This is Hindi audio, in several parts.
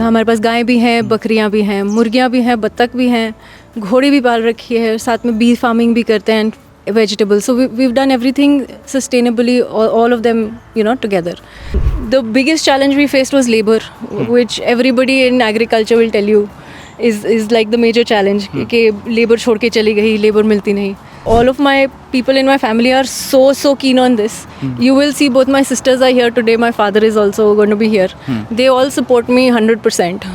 देखा हमारे पास गायें भी हैं, बकरियां भी हैं, मुर्गियां भी हैं, बत्तख भी हैं, घोड़े भी पाल रखी है, साथ में बी फार्मिंग भी करते हैं, vegetables. So we've done everything sustainably, all of them, together. The biggest challenge we faced was labor, which everybody in agriculture will tell you is like the major challenge. कि labor छोड़ के चली गई, labor मिलती नहीं. All of my people in my family are so keen on this. You will see both my sisters are here today. My father is also going to be here. They all support me 100%.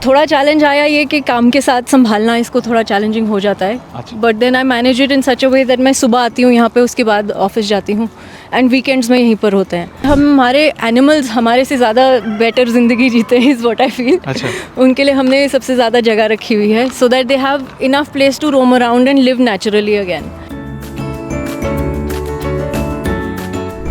थोड़ा challenge आया ये कि काम के साथ संभालना इसको थोड़ा challenging हो जाता है. But then I manage it in such a way that मैं सुबह आती हूँ यहाँ पे, उसके बाद ऑफिस जाती हूँ एंड वीकेंड्स में यहीं पर होते हैं. हमारे एनिमल्स हमारे से ज़्यादा बेटर ज़िंदगी जीते हैं, इज़ व्हाट आई फील. उनके लिए हमने सबसे ज़्यादा जगह रखी हुई है so that they have enough place to roam around and live naturally again.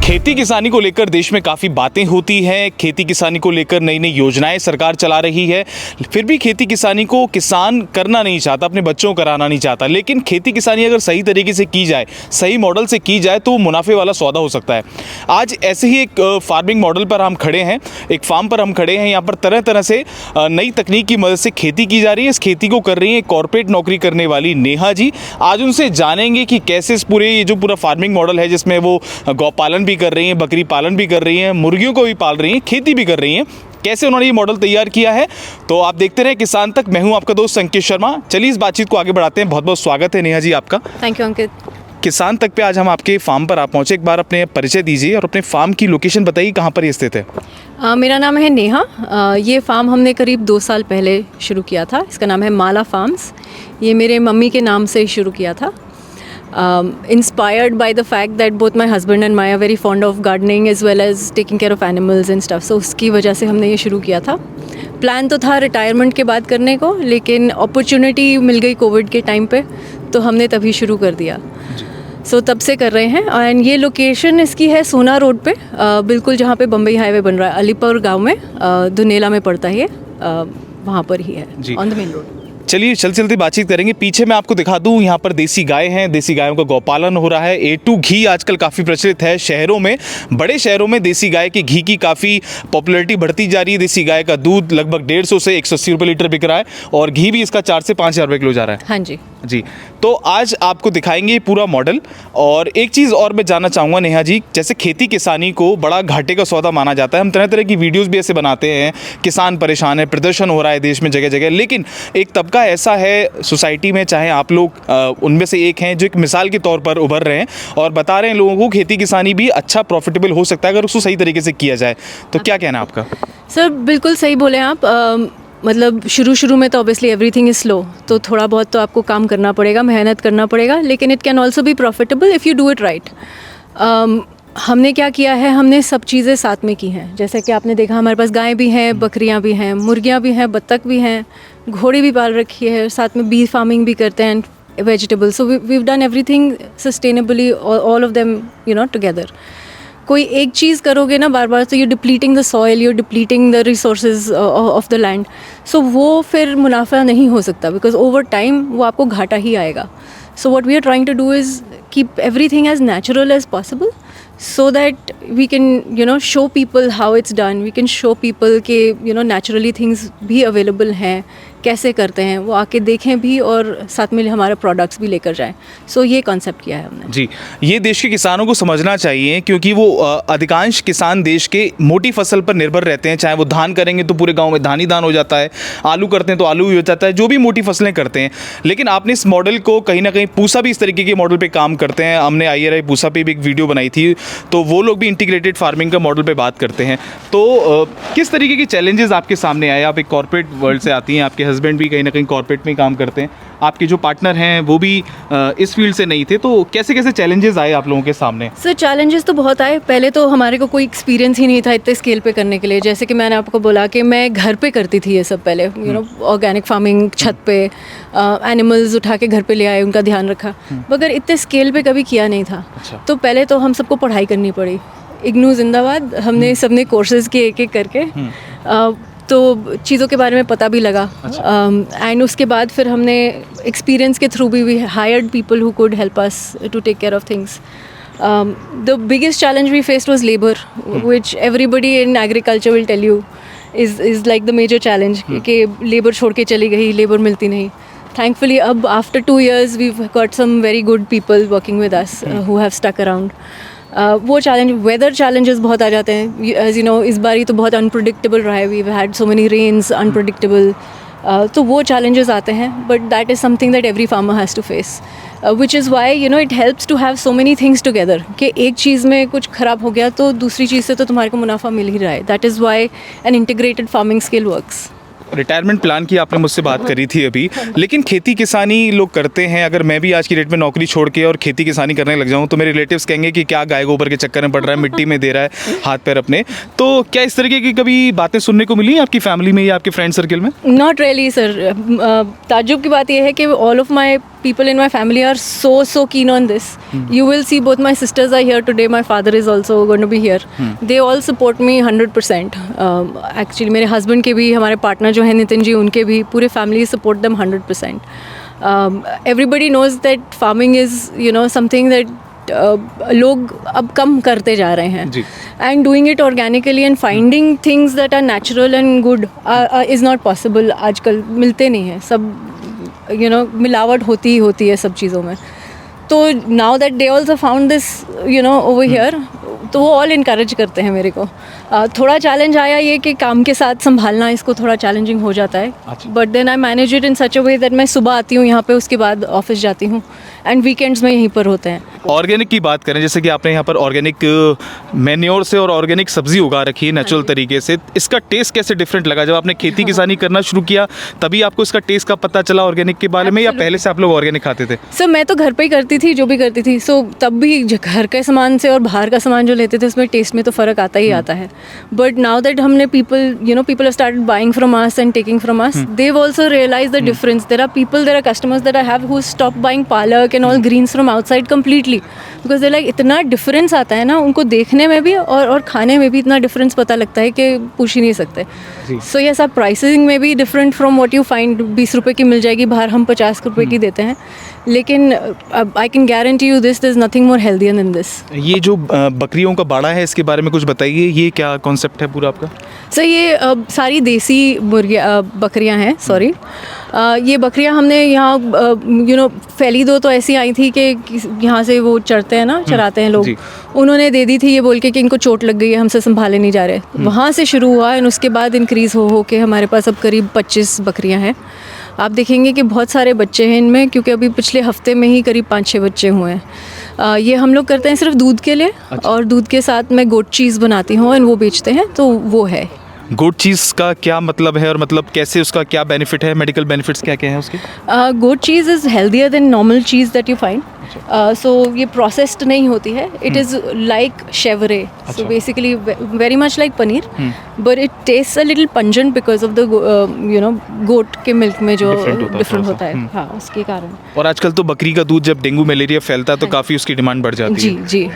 खेती किसानी को लेकर देश में काफ़ी बातें होती हैं. खेती किसानी को लेकर नई नई योजनाएं सरकार चला रही है. फिर भी खेती किसानी को किसान करना नहीं चाहता, अपने बच्चों को कराना नहीं चाहता. लेकिन खेती किसानी अगर सही तरीके से की जाए, सही मॉडल से की जाए तो मुनाफे वाला सौदा हो सकता है. आज ऐसे ही एक फार्मिंग मॉडल पर हम खड़े हैं, एक फार्म पर हम खड़े हैं. यहाँ पर तरह तरह से नई तकनीक की मदद से खेती की जा रही है. इस खेती को कर रही है कॉर्पोरेट नौकरी करने वाली नेहा जी. आज उनसे जानेंगे कि कैसे इस ये जो पूरा फार्मिंग मॉडल है, जिसमें वो गौपालन भी कर रही हैं, बकरी पालन भी कर रही हैं, मुर्गियों को भी पाल रही हैं, खेती भी कर रही हैं, कैसे उन्होंने ये मॉडल तैयार किया है. तो आप देखते रहे किसान तक. मैं हूं आपका दोस्त संकेत शर्मा. चलिए इस बातचीत को आगे बढ़ाते हैं. बहुत बहुत स्वागत है नेहा जी आपका. थैंक यू अंकित. किसान तक पे आज हम आपके फार्म पर आप पहुंचे. एक बार अपने परिचय दीजिए और अपने फार्म की लोकेशन बताइए, कहाँ पर ये स्थित है. मेरा नाम है नेहा. ये फार्म हमने करीब 2 साल पहले शुरू किया था. इसका नाम है माला फार्म्स. ये मेरे मम्मी के नाम से शुरू किया था. Inspired by the fact that both my husband and I are very fond of gardening as well as taking care of animals and stuff. So उसकी वजह से हमने ये शुरू किया था. प्लान तो था रिटायरमेंट के बाद करने को, लेकिन अपॉर्चुनिटी मिल गई कोविड के टाइम पे, तो हमने तभी शुरू कर दिया. सो तब से कर रहे हैं. एंड ये लोकेशन इसकी है सोना रोड पे, बिल्कुल जहाँ पे बम्बई हाईवे बन रहा है. अलीपुर गाँव में, धुनेला में पड़ता है ये, वहाँ पर ही है, ऑन द मेन रोड. चलिए चलते बातचीत करेंगे. पीछे मैं आपको दिखा दूं, यहाँ पर देसी गाय हैं, देसी गायों का गौपालन हो रहा है. A2 घी आजकल काफ़ी प्रचलित है शहरों में. बड़े शहरों में देसी गाय के घी की काफ़ी पॉपुलैरिटी बढ़ती जा रही है. देसी गाय का दूध लगभग 150 से 180 रुपये लीटर बिक रहा है और घी भी इसका 4 से 5 हज़ार रुपये किलो जा रहा है. हाँ जी जी. तो आज आपको दिखाएंगे पूरा मॉडल. और एक चीज़ और मैं जानना चाहूँगा नेहा जी, जैसे खेती किसानी को बड़ा घाटे का सौदा माना जाता है. हम तरह तरह की वीडियोज़ भी ऐसे बनाते हैं, किसान परेशान है, प्रदर्शन हो रहा है देश में जगह जगह. लेकिन एक तबका ऐसा है सोसाइटी में, चाहे आप लोग उनमें से एक हैं, जो एक मिसाल के तौर पर उभर रहे हैं और बता रहे हैं लोगों को खेती किसानी भी अच्छा प्रॉफिटेबल हो सकता है अगर उसको सही तरीके से किया जाए. तो क्या कहना है आपका. सर बिल्कुल सही बोले आप. मतलब शुरू में तो ऑब्वियसली एवरीथिंग इज़ स्लो, तो थोड़ा बहुत तो आपको काम करना पड़ेगा, मेहनत करना पड़ेगा, लेकिन it can also be profitable if you do it right. हमने क्या किया है, हमने सब चीज़ें साथ में की हैं. जैसे कि आपने देखा हमारे पास गायें भी हैं, बकरियां भी हैं, मुर्गियां भी हैं, बत्तख भी हैं, घोड़े भी पाल रखी है, साथ में बी फार्मिंग भी करते हैं, vegetables. So we've done everything sustainably, all of them together. कोई एक चीज़ करोगे ना बार बार, तो you depleting the soil, you depleting the resources of the land. So वो फिर मुनाफा नहीं हो सकता, बिकॉज ओवर टाइम वो आपको घाटा ही आएगा. So what we are trying to do is keep everything as natural as possible, so that we can show people how it's done. We can show people कि naturally things भी available हैं, कैसे करते हैं, वो आके देखें भी और साथ में हमारे प्रोडक्ट्स भी लेकर जाएं. सो ये कॉन्सेप्ट किया है हमने. जी, ये देश के किसानों को समझना चाहिए, क्योंकि वो अधिकांश किसान देश के मोटी फसल पर निर्भर रहते हैं. चाहे वो धान करेंगे तो पूरे गांव में धान ही धान हो जाता है, आलू करते हैं तो आलू ही हो जाता है, जो भी मोटी फसलें करते हैं. लेकिन आपने इस मॉडल को कहीं ना कहीं, पूसा भी इस तरीके के मॉडल पर काम करते हैं. हमने IRI पूसा पे भी एक वीडियो बनाई थी, तो वो लोग भी इंटीग्रेटेड फार्मिंग का मॉडल पे बात करते हैं. तो किस तरीके के चैलेंजेस आपके सामने आए. आप एक कॉर्पोरेट वर्ल्ड से आती हैं, आपके हस्बैंड भी कहीं ना कहीं कॉर्पोरेट में काम करते हैं, आपके जो पार्टनर हैं वो भी इस फील्ड से नहीं थे. तो कैसे कैसे चैलेंजेस आए आप लोगों के सामने. सर चैलेंजेस तो बहुत आए. पहले तो हमारे को कोई एक्सपीरियंस ही नहीं था इतने स्केल पे करने के लिए. जैसे कि मैंने आपको बोला कि मैं घर पे करती थी ये सब पहले, ऑर्गेनिक फार्मिंग, छत पे एनिमल्स उठा के घर पे ले आए, उनका ध्यान रखा, मगर इतने स्केल पे कभी किया नहीं था. तो पहले तो हम सबको पढ़ाई करनी पड़ी. इग्नू जिंदाबाद. हमने सबने कोर्सेज किए एक एक करके, तो चीज़ों के बारे में पता भी लगा. एंड उसके बाद फिर हमने एक्सपीरियंस के थ्रू भी hired people who could help us to take care of things. The biggest challenge we faced was labour, which everybody in agriculture will tell you is like the major challenge कि लेबर छोड़ के चली गई, लेबर मिलती नहीं. Thankfully, अब after 2 years, we've got some very good people working with us who have stuck around. वो चैलेंज, वेदर चैलेंजेस बहुत आ जाते हैं. एज यू नो, इस बार ही तो बहुत अनप्रडिक्टेबल रहा है. We had so many rains, unpredictable. तो वो चैलेंजेस आते हैं, but that is something that every farmer has to face, which is why you know it helps to have so many things together. कि एक चीज़ में कुछ ख़राब हो गया तो दूसरी चीज़ से तो तुम्हारे को मुनाफा मिल ही रहा है. That is Y an integrated farming skill works. Retirement plan की आपने मुझसे बात करी थी अभी, लेकिन खेती किसानी लोग करते हैं. अगर मैं भी आज की डेट में नौकरी छोड़ के और खेती किसानी करने लग जाऊं तो मेरे रिलेटिव्स कहेंगे कि क्या गाय गोबर के चक्कर में पड़ रहा है, मिट्टी में दे रहा है हाथ पैर अपने. तो क्या इस तरीके की कभी बातें सुनने को मिली आपकी फैमिली में या आपके फ्रेंड सर्कल में? Not really sir. ताज्जुब की बात यह है कि all of my people in my family are so keen on this. You will see both my sisters are here today. My father is also going to be here. They all support me 100%. Actually मेरे husband के भी, हमारे partner जो हैं नितिन जी, उनके भी, पूरे family support them 100%. Everybody knows that farming is you know something that लोग अब कम करते जा रहे हैं. And doing it organically and finding things that are natural and good is not possible. आजकल मिलते नहीं हैं. सब you know मिलावट होती ही होती है सब चीज़ों में. तो now that they also found this you know over here, तो वो ऑल इनकरेज करते हैं मेरे को. थोड़ा चैलेंज आया ये कि काम के साथ संभालना इसको थोड़ा चैलेंजिंग हो जाता है. But then I manage it in such a way that मैं सुबह आती हूँ यहाँ पे, उसके बाद ऑफिस जाती हूँ, एंड वीकेंड्स में यहीं पर होते हैं. ऑर्गेनिक की बात करें, जैसे कि आपने यहाँ पर ऑर्गेनिक मैन्योर से और ऑर्गेनिक सब्जी उगा रखी है नेचुरल तरीके से, इसका टेस्ट कैसे डिफरेंट लगा जब आपने खेती किसानी करना शुरू किया? तभी आपको इसका टेस्ट का पता चला ऑर्गेनिक के बारे में, या पहले से आप लोग ऑर्गेनिक खाते थे? सर मैं तो घर पे ही करती थी जो भी करती थी. सो तब भी घर के सामान से और बाहर का सामान जो लेते थे उसमें टेस्ट में तो फ़र्क आता ही आता है. बट नाउ दैट हमने people have started buying from us and taking from us, they have also realise the difference. There are customers that I have who stop buying palak and all greens from outside completely, because they like इतना डिफरेंस आता है ना उनको देखने में भी और खाने में भी इतना डिफरेंस पता लगता है कि पूछ ही नहीं सकते. सो यस, आप प्राइसिंग में भी different from what you find. 20 रुपये की मिल जाएगी, बाहर हम 50 रुपये की देते हैं. लेकिन I can guarantee you this, there is nothing more healthier than this. ये जो बकरियों का बाड़ा है इसके बारे में कुछ बताइए, ये क्या कॉन्सेप्ट है पूरा आपका? सर ये सारी देसी बकरियां हैं. सॉरी, ये बकरियां हमने यहाँ फैली दो तो ऐसी आई थी कि यहाँ से वो चढ़ते हैं ना, चराते हैं लोग, उन्होंने दे दी थी ये बोल के कि इनको चोट लग गई है, हमसे संभाले नहीं जा रहे. वहाँ से शुरू हुआ और उसके बाद इंक्रीज़ हो के हमारे पास अब करीब 25 बकरियां हैं. आप देखेंगे कि बहुत सारे बच्चे हैं इनमें, क्योंकि अभी पिछले हफ्ते में ही करीब 5-6 बच्चे हुए हैं. ये हम लोग करते हैं सिर्फ दूध के लिए. और दूध के साथ मैं गोट चीज़ बनाती हूँ और वो बेचते हैं, तो वो है. गोट चीज़ का क्या मतलब है और मतलब कैसे, उसका क्या बेनिफिट है, मेडिकल बेनिफिट्स क्या क्या हैं उसके? Goat cheese is healthier than normal cheese that you find. So ये प्रोसेस्ड नहीं होती है. It is like chevre, so basically very much like paneer, but it taste a little pungent because of the goat के मिल्क में जो डिफरेंट होता है. हाँ, उसके कारण. और आजकल तो बकरी का दूध जब डेंगू मलेरिया फैलता है तो काफ़ी उसकी डिमांड बढ़ जाती है. जी.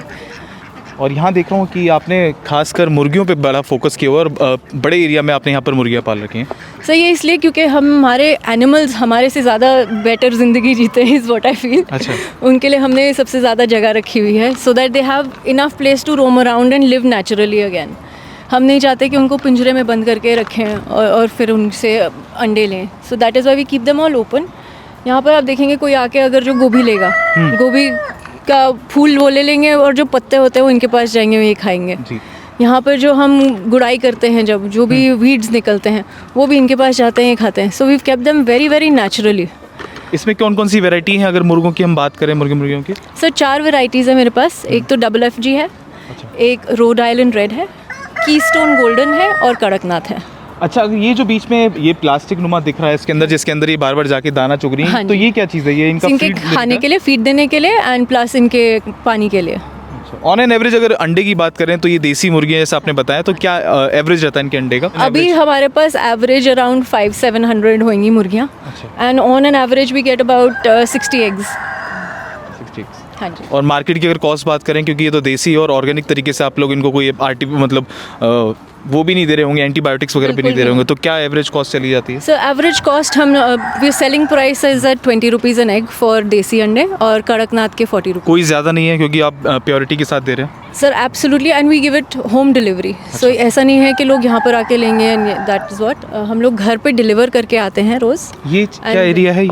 और यहाँ देख रहा हूँ कि आपने खासकर मुर्गियों पे बड़ा फोकस किया हुआ और बड़े एरिया में आपने यहाँ पर मुर्गियाँ पाल रखी हैं. सर ये इसलिए क्योंकि हमारे एनिमल्स हमारे से ज़्यादा बेटर ज़िंदगी जीते हैं, इज़ व्हाट आई फील. अच्छा. उनके लिए हमने सबसे ज़्यादा जगह रखी हुई है, so that they have enough place to roam around and live naturally again. हम नहीं चाहते कि उनको पिंजरे में बंद करके रखें और फिर उनसे अंडे लें. So that is why we keep them all open. यहाँ पर आप देखेंगे कोई आके अगर जो गोभी लेगा, गोभी का फूल वो ले लेंगे और जो पत्ते होते हैं वो इनके पास जाएंगे, वो ये खाएंगे. यहाँ पर जो हम गुड़ाई करते हैं, जब जो भी वीड्स निकलते हैं वो भी इनके पास जाते हैं, ये खाते हैं. So we kept them very very naturally. इसमें कौन कौन सी वैरायटी हैं अगर मुर्गों की हम बात करें, मुर्गियों की? सर 4 वैरायटीज़ है मेरे पास. एक तो FFG है, एक रोड आइलैंड रेड है, कीस्टोन गोल्डन है और कड़कनाथ है. अच्छा, ये जो बीच में ये प्लास्टिक नुमा दिख रहा है इसके अंदर, जिसके अंदर ये बार बार जाके दाना चुग रही हैं, तो ये क्या चीज़ है? ये इनके खाने के लिए, फीड देने के लिए एंड प्लस इनके पानी के लिए. ऑन एन एवरेज अगर अंडे की बात करें तो ये देसी मुर्गियाँ जैसे आपने बताया, तो क्या एवरेज रहता है इनके अंडे का? अभी हमारे पास एवरेज अराउंड 500-700 होंगी मुर्गियाँ, and on an average we get about 60 eggs. हाँ जी. और मार्केट की अगर कॉस्ट बात करें, क्योंकि ये तो देसी और ऑर्गेनिक तरीके से आप लोग इनको कोई मतलब वो भी नहीं दे रहे होंगे, एंटीबायोटिक्स वगैरह भी नहीं दे रहे होंगे, तो क्या एवरेज कॉस्ट चली जाती है? सो एवरेज कॉस्ट हम we selling price is at 20 rupees an egg for देसी अंडे और कड़कनाथ के 40 रुपीज़। कोई ज़्यादा नहीं है क्योंकि आप प्योरिटी के साथ दे रहे हैं? Sir absolutely, and we give it home delivery. So ऐसा नहीं है कि लोग यहाँ पर आके लेंगे, एंड दैट इज़ व्हाट हम लोग घर पे डिलीवर करके आते हैं रोज़। ये क्या एरिया है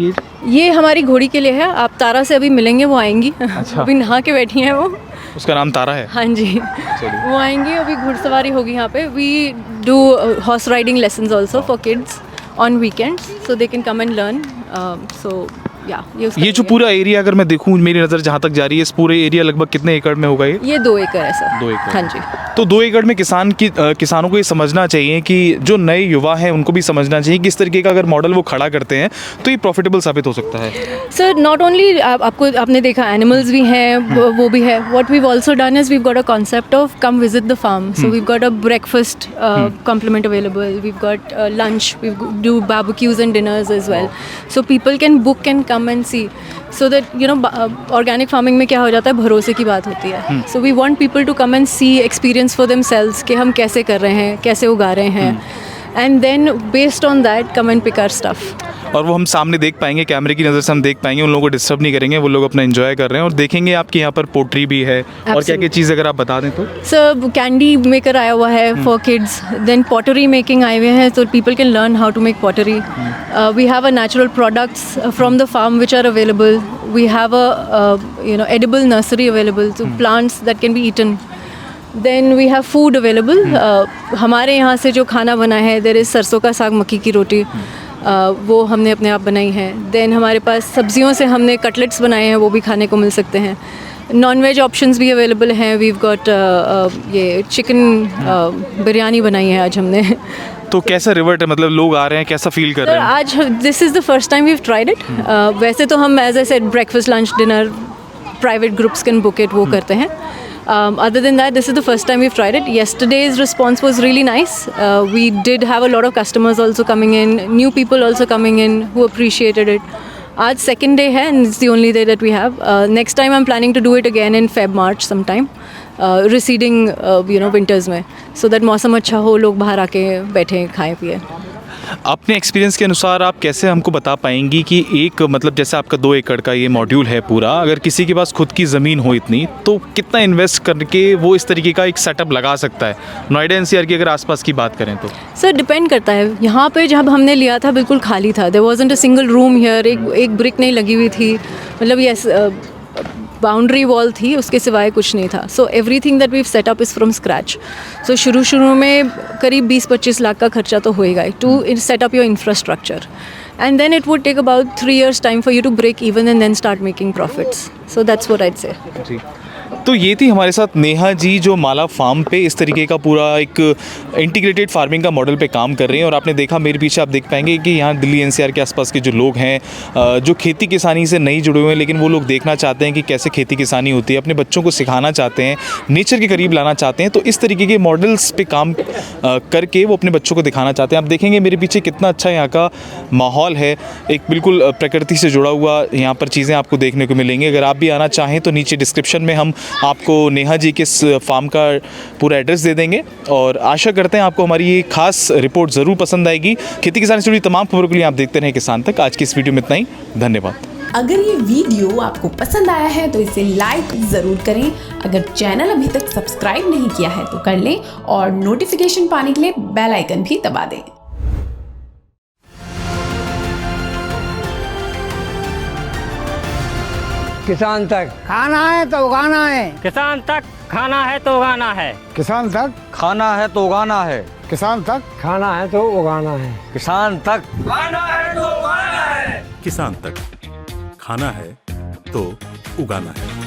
ये हमारी घोड़ी के लिए है। आप तारा से अभी मिलेंगे, वो आएंगी। अभी नहा के बैठी हैं वो। उसका नाम तारा है? हाँ जी, वो आएंगी। अभी घुड़सवारी होगी यहाँ पे। We do horse riding lessons also for kids on weekends, so they can come and learn. So या ये जो पूरा एरिया अगर मैं देखूं, मेरी नज़र जहाँ तक जा रही है, इस पूरे एरिया लगभग कितने एकड़ में होगा ये? 2 एकड़ है सर। 2 एकड़। हाँ जी। तो 2 एकड़ में किसानों को ये समझना चाहिए कि जो नए युवा हैं उनको भी समझना चाहिए कि इस तरीके का अगर मॉडल वो खड़ा करते हैं तो ये प्रॉफिटेबल साबित हो सकता है। सर नॉट ओनली आपने देखा एनिमल्स भी हैं, वो भी है। What we've also done is we've got a concept of come visit the farm. So we've got a breakfast complement available, we've got lunch, we do barbecues and dinners as well, so people can book and come and see. So that you know organic farming में क्या हो जाता है, भरोसे की बात होती है। So we want people to come and see, experience for themselves कि हम कैसे कर रहे हैं, कैसे उगा रहे हैं, and then based on that come and pick our stuff. और वो हम सामने देख पाएंगे, कैमरे की नज़र से हम देख पाएंगे, उन लोगों को डिस्टर्ब नहीं करेंगे, वो लोग अपना एंजॉय कर रहे हैं। और देखेंगे आपके यहाँ पर पोट्री भी है और क्या क्या चीज़ अगर आप बता दें तो? सर कैंडी मेकर आया हुआ है for kids, then pottery making आए हुए हैं, तो people can learn how to make pottery. We have a natural products from the farm which are available. We have a edible nursery available, तो plants that can be eaten. Then we have food available. हमारे यहाँ से जो खाना बना है, देर इज़ सरसों का साग, मक्की की रोटी, वो हमने अपने आप बनाई है। देन हमारे पास सब्जियों से हमने कटलेट्स बनाए हैं, वो भी खाने को मिल सकते हैं। नॉन वेज ऑप्शंस भी अवेलेबल हैं। वीव गॉट ये चिकन बिरयानी बनाई है आज हमने। तो कैसा रिवर्ट है, मतलब लोग आ रहे हैं, कैसा फील कर रहे हैं? आज this is the first time we've tried it. वैसे तो हम as I said breakfast, lunch, dinner, private groups can book it, वो करते हैं। Other than that, this is the first time we've tried it. Yesterday's response was really nice. We did have a lot of customers also coming in, new people also coming in who appreciated it. Aaj second day hai, and it's the only day that we have. Next time I'm planning to do it again in March sometime, receding winters में, so that मौसम अच्छा हो, लोग बाहर आके बैठें, खाएं पिए। अपने एक्सपीरियंस के अनुसार आप कैसे हमको बता पाएंगी कि एक मतलब जैसे आपका 2 एकड़ का ये मॉड्यूल है पूरा, अगर किसी के पास खुद की ज़मीन हो इतनी, तो कितना इन्वेस्ट करके वो इस तरीके का एक सेटअप लगा सकता है? नोएडा एनसीआर की अगर आसपास की बात करें तो? सर डिपेंड करता है। यहाँ पे जब हमने लिया था बिल्कुल खाली था, there wasn't a single room here, एक ब्रिक नहीं लगी हुई थी, मतलब यस बाउंड्री वॉल थी, उसके सिवाय कुछ नहीं था। So everything that we've set up is from scratch. So शुरू में करीब 20-25 लाख का खर्चा तो होएगा to set up your infrastructure, and then it would take about 3 years time for you to break even and then start making profits. So that's what I'd say. जी, तो ये थी हमारे साथ नेहा जी, जो माला फार्म पे इस तरीके का पूरा एक इंटीग्रेटेड फार्मिंग का मॉडल पे काम कर रही हैं। और आपने देखा मेरे पीछे, आप देख पाएंगे कि यहाँ दिल्ली एनसीआर के आसपास के जो लोग हैं, जो खेती किसानी से नहीं जुड़े हुए हैं, लेकिन वो लोग देखना चाहते हैं कि कैसे खेती किसानी होती है, अपने बच्चों को सिखाना चाहते हैं, नेचर के करीब लाना चाहते हैं, तो इस तरीके के मॉडल्स पे काम करके वो अपने बच्चों को दिखाना चाहते हैं। आप देखेंगे मेरे पीछे कितना अच्छा यहाँ का माहौल है, एक बिल्कुल प्रकृति से जुड़ा हुआ यहाँ पर चीज़ें आपको देखने को मिलेंगी। अगर आप भी आना चाहें तो नीचे डिस्क्रिप्शन में हम आपको नेहा जी के इस फार्म का पूरा एड्रेस दे देंगे, और आशा करते हैं आपको हमारी ये खास रिपोर्ट ज़रूर पसंद आएगी। खेती किसानी से जुड़ी तमाम खबरों के लिए आप देखते रहें किसान तक। आज की इस वीडियो में इतना ही, धन्यवाद। अगर ये वीडियो आपको पसंद आया है तो इसे लाइक ज़रूर करें। अगर चैनल अभी तक सब्सक्राइब नहीं किया है तो कर लें, और नोटिफिकेशन पाने के लिए बेल आइकन भी दबा दें। किसान तक खाना है तो उगाना है, किसान तक खाना है तो उगाना है, किसान तक खाना है तो उगाना है, किसान तक खाना है तो उगाना है, किसान तक खाना है तो उगाना है, किसान तक खाना है तो उगाना है।